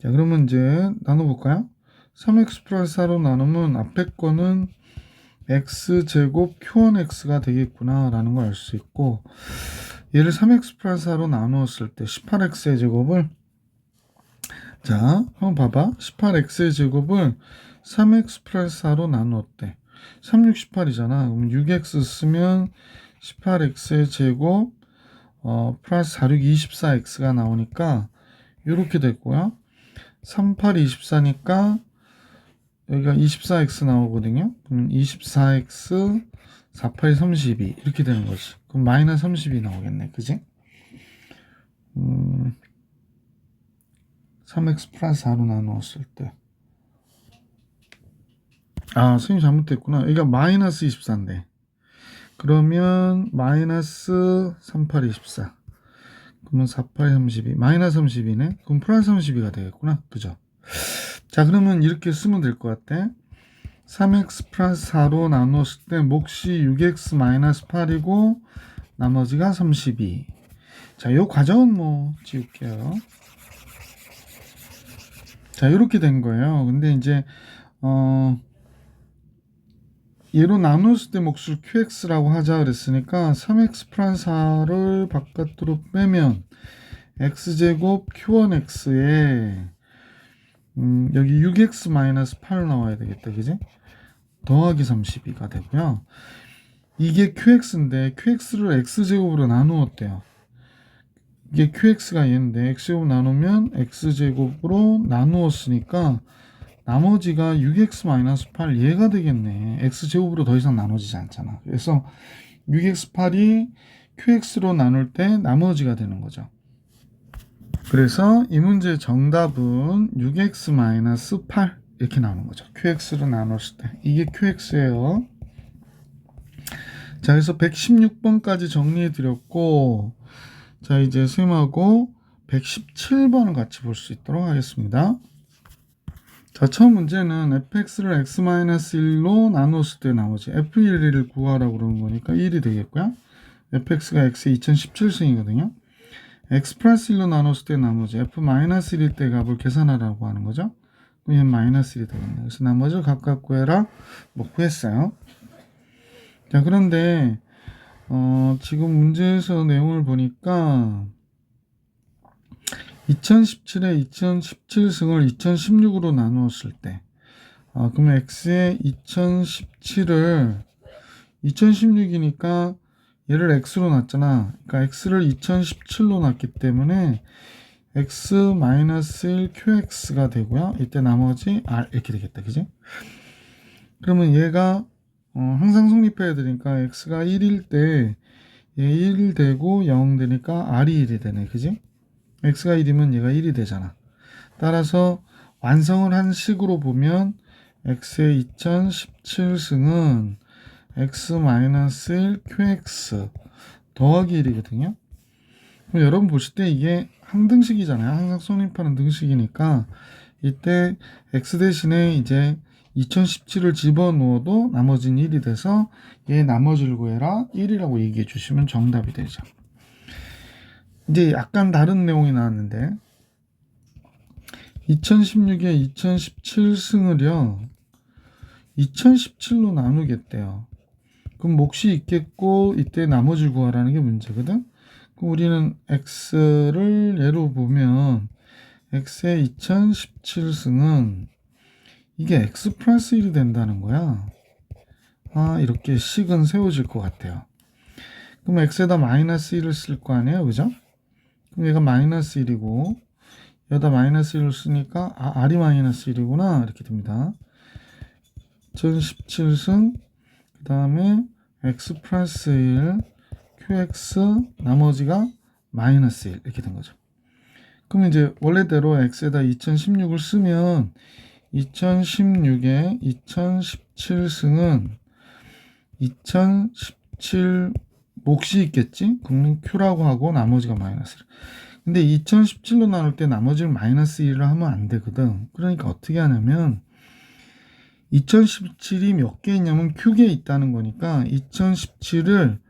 자, 그러면 이제 나눠볼까요? 3x 플러스 4로 나누면 앞에 거는 x제곱 q1x가 되겠구나 라는 걸 알 수 있고, 얘를 3x 플러스 4로 나누었을 때 18x의 제곱을, 자, 한번 봐봐. 18x의 제곱을 3x 플러스 4로 나누었대. 3, 6, 18이잖아. 그럼 6x 쓰면 18x의 제곱 플러스 4, 6, 24x가 나오니까 이렇게 됐고요. 3, 8, 24니까 여기가 24x 나오거든요. 그럼 24x 4, 8, 32 이렇게 되는 거지. 그럼 마이너스 32 나오겠네. 그지? 3x 플러스 4로 나누었을 때 선생님 잘못됐구나. 여기가 마이너스 24인데 그러면 마이너스 3, 8, 24 그러면 4, 8, 32 마이너스 32네. 그럼 플러스 32가 되겠구나. 그죠? 자, 그러면 이렇게 쓰면 될 것 같아. 3x 플러스 4로 나눴을 때 몫이 6x 마이너스 8이고 나머지가 32. 자, 요 과정은 뭐 지울게요. 자, 이렇게 된 거예요. 근데 이제 얘로 나눴을 때 몫을 QX라고 하자 그랬으니까 3X 플러스 4를 바깥으로 빼면 X제곱 Q1X에 여기 6X-8 나와야 되겠다. 그지? 더하기 32가 되고요. 이게 QX인데 QX를 X제곱으로 나누었대요. 이게 QX가 얘인데 X제곱 나누면 X제곱으로 나누었으니까 나머지가 6x-8 얘가 되겠네. x제곱으로 더 이상 나눠지지 않잖아. 그래서 6x8이 qx로 나눌 때 나머지가 되는 거죠. 그래서 이 문제의 정답은 6x-8 이렇게 나오는 거죠. qx로 나눴을 때. 이게 qx예요. 자, 그래서 116번까지 정리해 드렸고, 자, 이제 쌤하고 117번을 같이 볼 수 있도록 하겠습니다. 자, 처음 문제는 fx를 x-1로 나눴을 때 나머지 f1을 구하라고 그러는 거니까 1이 되겠고요. fx가 x의 2017승이거든요. x 플러스 1로 나눴을 때 나머지 f-1일 때 값을 계산하라고 하는 거죠. 그럼 얘는 마이너스 1이 되겠네요. 그래서 나머지를 각각 구해라. 뭐 구했어요. 자, 그런데 지금 문제에서 내용을 보니까 2017에 2017승을 2016으로 나누었을 때 그러면 x의 2017을 2016이니까 얘를 x로 놨잖아. 그러니까 x를 2017로 놨기 때문에 x-1 qx가 되고요. 이때 나머지 r 이렇게 되겠다. 그지? 그러면 얘가 항상 성립해야 되니까 x가 1일 때 얘 1 되고 0 되니까 r이 1이 되네. 그지? x가 1이면 얘가 1이 되잖아. 따라서 완성을 한 식으로 보면 x의 2017승은 x-1 qx 더하기 1이거든요. 그럼 여러분 보실 때 이게 항등식이잖아요. 항상 성립하는 등식이니까 이때 x 대신에 이제 2017을 집어넣어도 나머지는 1이 돼서 얘 나머지를 구해라 1이라고 얘기해 주시면 정답이 되죠. 이제 약간 다른 내용이 나왔는데 2016에 2017승을요 2017로 나누겠대요. 그럼 몫이 있겠고 이때 나머지를 구하라는 게 문제거든. 그럼 우리는 x를 예로 보면 x의 2017승은 이게 x 플러스 1이 된다는 거야. 이렇게 식은 세워질 것 같아요. 그럼 x에다 마이너스 1을 쓸 거 아니에요, 그죠? 그럼 얘가 마이너스 1이고 여기다 마이너스 1을 쓰니까 r이 마이너스 1이구나 이렇게 됩니다. 2017승 그 다음에 x 플러스 1 qx 나머지가 마이너스 1 이렇게 된 거죠. 그럼 이제 원래대로 x에다 2016을 쓰면 2016에 2017승은 2017 몫이 있겠지? 그러면 q라고 하고 나머지가 마이너스 1. 근데 2017로 나눌 때 나머지를 마이너스 1을 하면 안 되거든. 그러니까 어떻게 하냐면 2017이 몇 개 있냐면 q개 있다는 거니까 2017을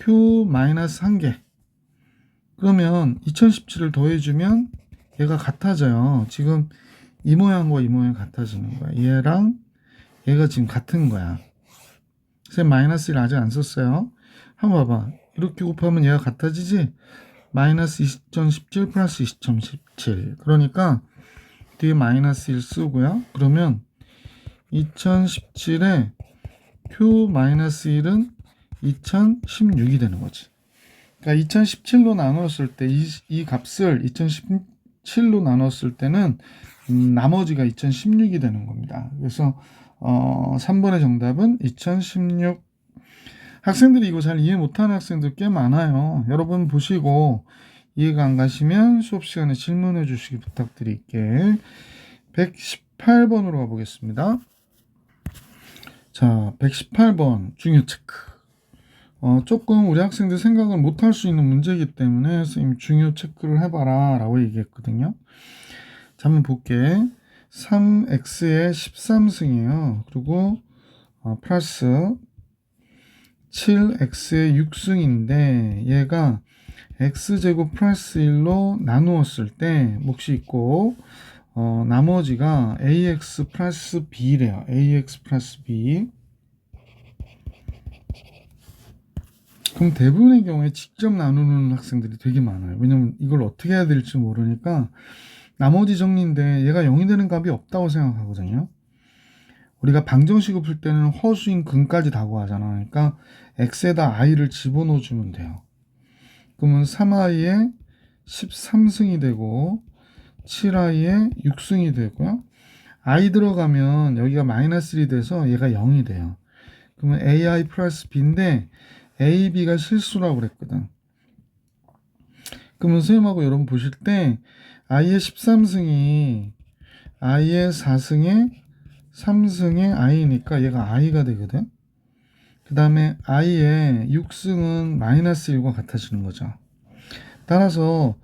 q-1개 그러면 2017을 더해주면 얘가 같아져요. 지금 이 모양과 이 모양 같아지는 거야. 얘랑 얘가 지금 같은 거야. 선생님 마이너스 1 아직 안 썼어요. 한번 봐봐. 이렇게 곱하면 얘가 같아지지? 마이너스 2017 플러스 2017 그러니까 뒤에 마이너스 1 쓰고요. 그러면 2017에 q-1은 2016이 되는 거지. 그러니까 2017로 나눴을 때 이 값을 2017로 나눴을 때는 나머지가 2016이 되는 겁니다. 그래서 3번의 정답은 2016. 학생들이 이거 잘 이해 못하는 학생들 꽤 많아요. 여러분 보시고 이해가 안 가시면 수업 시간에 질문해 주시기 부탁드릴게요. 118번으로 가보겠습니다. 자, 118번 중요 체크. 조금 우리 학생들 생각을 못할 수 있는 문제이기 때문에 선생님 중요 체크를 해봐라 라고 얘기했거든요. 자, 한번 볼게. 3x의 13승이에요. 그리고 플러스 7, x의 6승인데 얘가 x제곱 플러스 1로 나누었을 때 몫이 있고 나머지가 ax 플러스 b래요. ax 플러스 b. 그럼 대부분의 경우에 직접 나누는 학생들이 되게 많아요. 왜냐면 이걸 어떻게 해야 될지 모르니까 나머지 정리인데 얘가 0이 되는 값이 없다고 생각하거든요. 우리가 방정식을 풀 때는 허수인 근까지 다 구하잖아. 그러니까 x에다 i를 집어넣어 주면 돼요. 그러면 3i에 13승이 되고 7i에 6승이 되고요. i 들어가면 여기가 마이너스 1이 돼서 얘가 0이 돼요. 그러면 ai 플러스 b인데 a, b가 실수라고 그랬거든. 그러면 선생님하고 여러분 보실 때 i의 13승이 i의 4승에 3승의 i니까 얘가 i가 되거든. 그 다음에 i의 6승은 마이너스 1과 같아지는 거죠. 따라서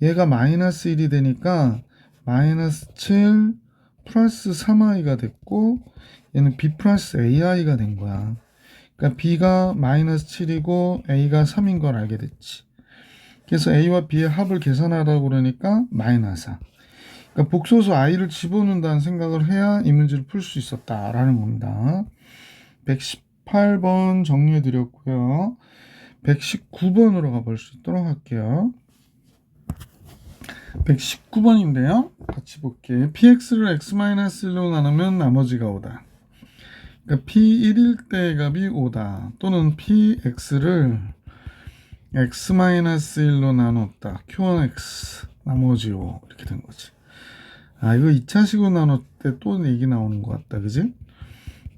얘가 마이너스 1이 되니까 마이너스 7 플러스 3i가 됐고 얘는 b 플러스 ai가 된 거야. 그러니까 b가 마이너스 7이고 a가 3인 걸 알게 됐지. 그래서 a와 b의 합을 계산하라고 그러니까 마이너스 4. 그러니까 복소수 i를 집어넣는다는 생각을 해야 이 문제를 풀 수 있었다라는 겁니다. 118번 정리해 드렸고요. 119번으로 가볼 수 있도록 할게요. 119번인데요. 같이 볼게요. px를 x-1로 나누면 나머지가 5다. 그러니까 p1일 때 값이 5다. 또는 px를 x-1로 나눴다. q1x 나머지 5 이렇게 된 거지. 아, 이거 2차식으로 나눌 때 또 얘기 나오는 것 같다. 그지?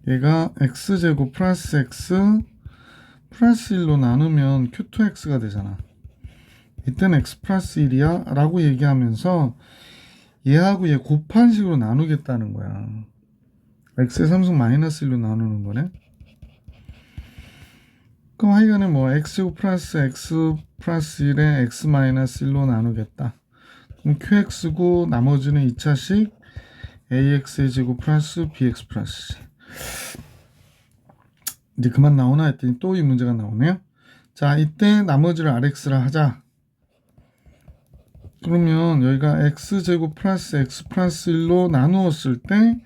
얘가 x제곱 플러스 x 플러스 1로 나누면 q2x가 되잖아. 이때는 x 플러스 1이야 라고 얘기하면서 얘하고 얘 곱한 식으로 나누겠다는 거야. x의 3승 마이너스 1로 나누는 거네. 그럼 하여간에 뭐 x제곱 플러스 x 플러스 1에 x 마이너스 1로 나누겠다. 그럼 qx고 나머지는 2차식 ax의 제곱 플러스 bx 플러스 이제 그만 나오나 했더니 또 이 문제가 나오네요. 자, 이때 나머지를 rx라 하자. 그러면 여기가 x제곱 플러스 x 플러스 1로 나누었을 때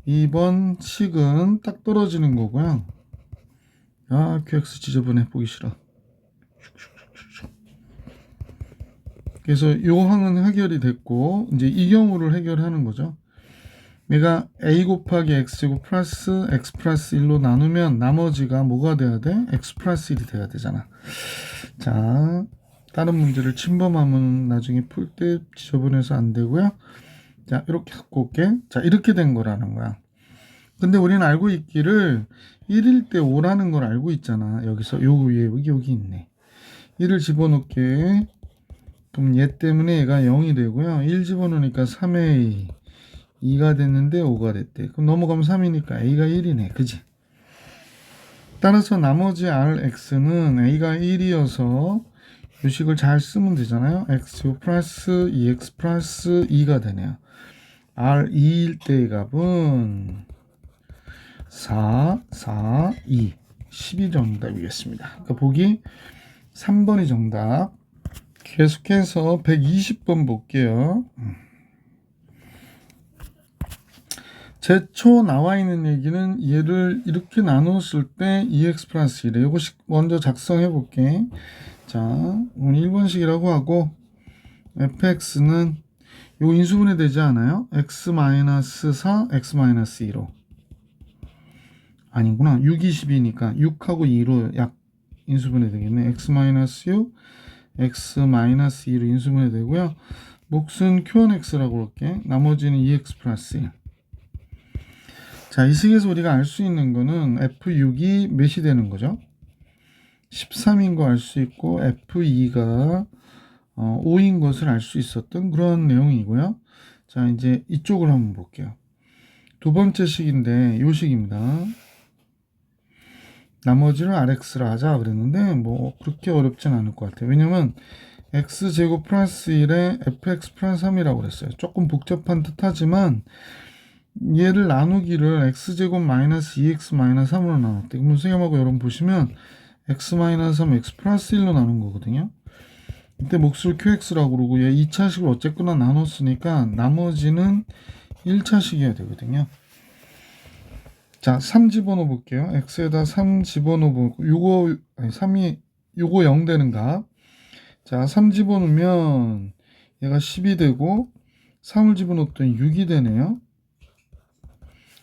2번 식은 딱 떨어지는 거고요. 아, qx 지저분해 보기 싫어. 그래서 요 항은 해결이 됐고 이제 이 경우를 해결하는 거죠. 얘가 a 곱하기 x제곱 플러스 x 플러스 1로 나누면 나머지가 뭐가 돼야 돼? x 플러스 1이 돼야 되잖아. 자, 다른 문제를 침범하면 나중에 풀 때 지저분해서 안 되고요. 자, 이렇게 갖고 올게. 자, 이렇게 된 거라는 거야. 근데 우리는 알고 있기를 1일 때 5라는 걸 알고 있잖아. 여기서 요 위에 여기 있네. 1을 집어넣게. 그럼 얘 때문에 얘가 0이 되고요. 1 집어넣으니까 3a 2가 됐는데 5가 됐대. 그럼 넘어가면 3이니까 a가 1이네. 그지? 따라서 나머지 rx는 a가 1이어서 이 식을 잘 쓰면 되잖아요. x 플러스 2x 플러스 2가 되네요. r2일 때의 값은 4, 4, 2, 12 정답이겠습니다. 그러니까 보기 3번이 정답. 계속해서 120번 볼게요. 제초 나와 있는 얘기는 얘를 이렇게 나눴을 때 2x 플러스 1에 이거 먼저 작성해 볼게. 자, 1번식이라고 하고 fx는 요 인수분해 되지 않아요? x-4, x-2로 아니구나. 6, 20이니까 6하고 2로 약 인수분해 되겠네. x-6, x-2로 인수분해 되고요. 몫은 q1x라고 그럴게. 나머지는 2x 플러스 1. 자, 이 식에서 우리가 알 수 있는 거는 F6이 몇이 되는 거죠? 13인 거 알 수 있고 F2가 5인 것을 알 수 있었던 그런 내용이고요. 자, 이제 이쪽을 한번 볼게요. 두 번째 식인데 이 식입니다. 나머지를 RX라 하자 그랬는데 뭐 그렇게 어렵진 않을 것 같아요. 왜냐면 X제곱 플러스 1에 FX 플러스 3이라고 그랬어요. 조금 복잡한 듯 하지만 얘를 나누기를 x제곱 마이너스 2x 마이너스 3으로 나눴대. 그럼 선생님하고 여러분 보시면 x 마이너스 3 x 플러스 1로 나눈 거거든요. 이때 몫을 qx라고 그러고 얘 2차식을 어쨌거나 나눴으니까 나머지는 1차식이어야 되거든요. 자, 3 집어넣어 볼게요. x에다 3 집어넣어 보고 요거 아니 3이 요거 0 되는 값. 자, 3 집어넣으면 얘가 10이 되고 3을 집어넣었더니 6이 되네요.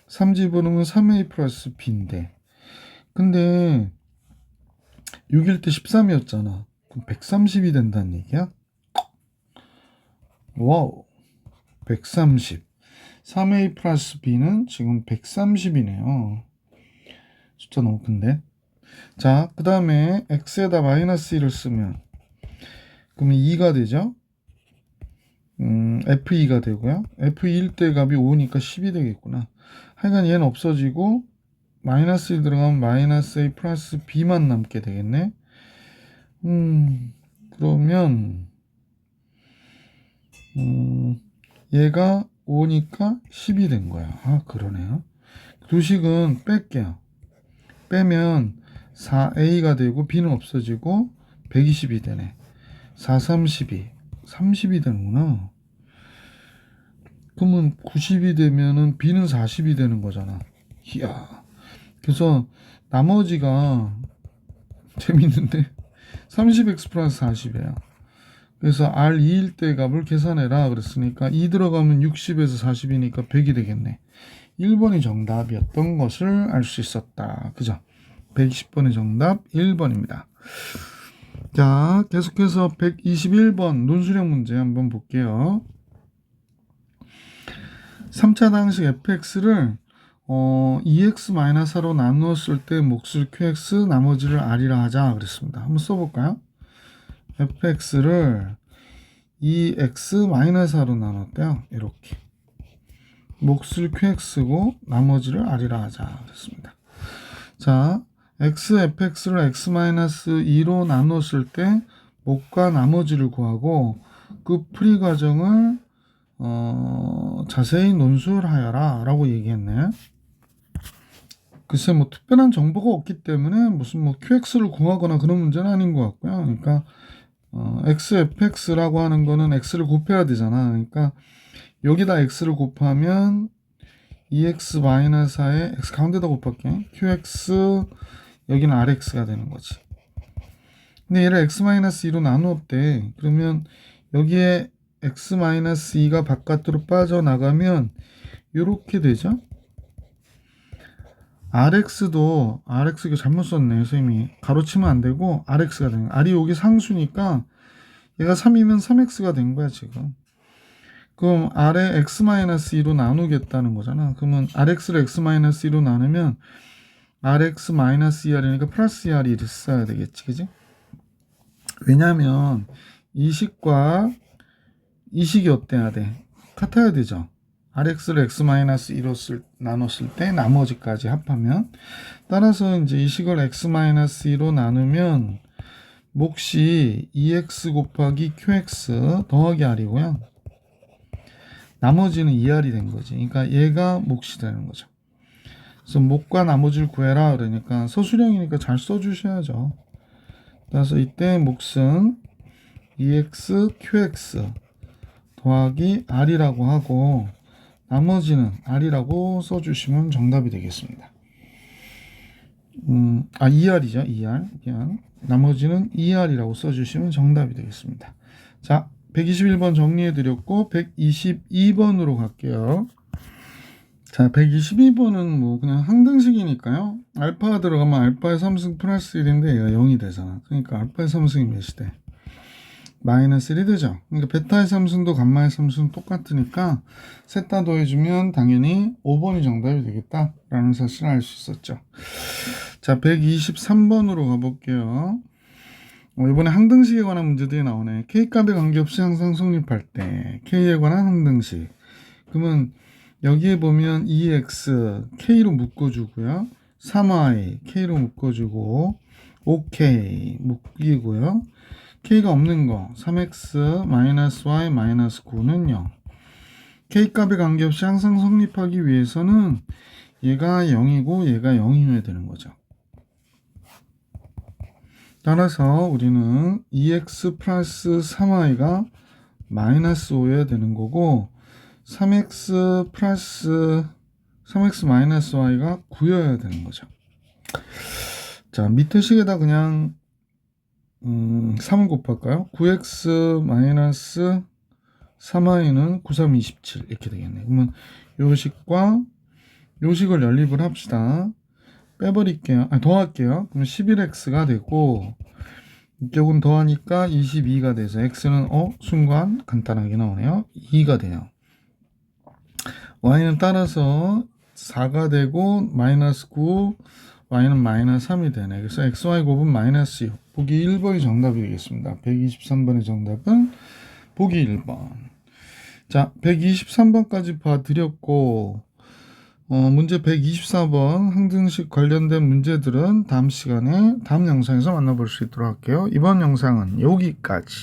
3 집어넣으면 3a 플러스 b인데 근데 6일 때 13이었잖아. 그럼 130이 된다는 얘기야? 와우. 130. 3a 플러스 b는 지금 130이네요. 숫자 너무 큰데. 자, 그 다음에 x에다 마이너스 1을 쓰면 그러면 2가 되죠. f2가 되고요. f2일 때 값이 5니까 10이 되겠구나. 하여간 얘는 없어지고 마이너스 1 들어가면 마이너스 a 플러스 b만 남게 되겠네. 그러면 얘가 5니까 10이 된 거야. 아, 그러네요. 두식은 뺄게요. 빼면 4a가 되고 b는 없어지고 120이 되네. 4, 32. 30이 되는구나. 그러면 90이 되면은 b는 40이 되는 거잖아. 이야. 그래서 나머지가 재밌는데 30x 플러스 40이에요. 그래서 R2일 때 값을 계산해라 그랬으니까 2 들어가면 60에서 40이니까 100이 되겠네. 1번이 정답이었던 것을 알 수 있었다. 그죠? 120번의 정답 1번입니다. 자, 계속해서 121번 논술형 문제 한번 볼게요. 3차 방식 fx를 2x-4로 나누었을 때 몫을 qx 나머지를 r이라 하자 그랬습니다. 한번 써볼까요? fx를 2x-4로 나눴대요. 이렇게 몫을 qx고 나머지를 r이라 하자 그랬습니다. 자, fx를 x-2로 나눴을 때 몫과 나머지를 구하고 그 풀이 과정을 자세히 논술하여라 라고 얘기했네. 글쎄 뭐 특별한 정보가 없기 때문에 무슨 뭐 qx를 구하거나 그런 문제는 아닌 것 같고요. 그러니까 xfx라고 하는 거는 x를 곱해야 되잖아. 그러니까 여기다 x를 곱하면 2x-4에 x 가운데다 곱할게. qx 여기는 rx가 되는 거지. 근데 얘를 x-2로 나누었대. 그러면 여기에 x-2가 바깥으로 빠져나가면 이렇게 되죠. rx도 rx 이거 잘못 썼네. 선생님이 가로치면 안 되고 rx가 되는 거야. r이 여기 상수니까 얘가 3이면 3x가 된 거야 지금. 그럼 r에 x-2로 나누겠다는 거잖아. 그러면 rx를 x-2로 나누면 rx-2r이니까 플러스 2r이 이렇게 써야 되겠지. 그지? 왜냐면 이 식과 이 식이 어때야 돼? 같아야 되죠. rx를 x-2로 나눴을 때 나머지까지 합하면 따라서 이제 이 식을 x-2로 나누면 몫이 2x 곱하기 qx 더하기 r이고요. 나머지는 2r이 된 거지. 그러니까 얘가 몫이 되는 거죠. 그래서 몫과 나머지를 구해라 그러니까 서술형이니까 잘 써주셔야죠. 그래서 이때 몫은 2x qx 더하기 r이라고 하고 나머지는 r이라고 써주시면 정답이 되겠습니다. 2r이죠. 2r. 그냥 나머지는 2r이라고 써주시면 정답이 되겠습니다. 자, 121번 정리해드렸고 122번으로 갈게요. 자, 122번은 뭐 그냥 항등식이니까요. 알파가 들어가면 알파의 3승 플러스 1인데 얘가 0이 되잖아. 그러니까 알파의 3승이 몇이 돼? 마이너스 1이 되죠. 그러니까 베타의 3승도 감마의 3승 똑같으니까 셋 다 더해주면 당연히 5번이 정답이 되겠다라는 사실을 알 수 있었죠. 자, 123번으로 가볼게요. 이번에 항등식에 관한 문제들이 나오네. K값에 관계없이 항상 성립할 때 K에 관한 항등식. 그러면 여기에 보면 2x K로 묶어주고요. 3y K로 묶어주고 5K 묶이고요. K가 없는 거 3x-y-9는 0. K값에 관계없이 항상 성립하기 위해서는 얘가 0이고 얘가 0이어야 되는 거죠. 따라서 우리는 2x 플러스 3y가 마이너스 5여야 되는 거고 3x 마이너스 y가 9여야 되는 거죠. 자, 밑에 식에다 그냥 3을 곱할까요? 9x 마이너스 3y는 9, 3, 27 이렇게 되겠네. 그러면 요 식과 요 식을 연립을 합시다. 빼버릴게요. 더할게요. 그럼 11x가 되고 이쪽은 더하니까 22가 돼서 x는 순간 간단하게 나오네요. 2가 돼요. y는 따라서 4가 되고 마이너스 9, y는 마이너스 3이 되네. 그래서 xy 곱은 마이너스 6. 보기 1번이 정답이 되겠습니다. 123번의 정답은 보기 1번. 자, 123번까지 봐드렸고 문제 124번 항등식 관련된 문제들은 다음 시간에 다음 영상에서 만나볼 수 있도록 할게요. 이번 영상은 여기까지.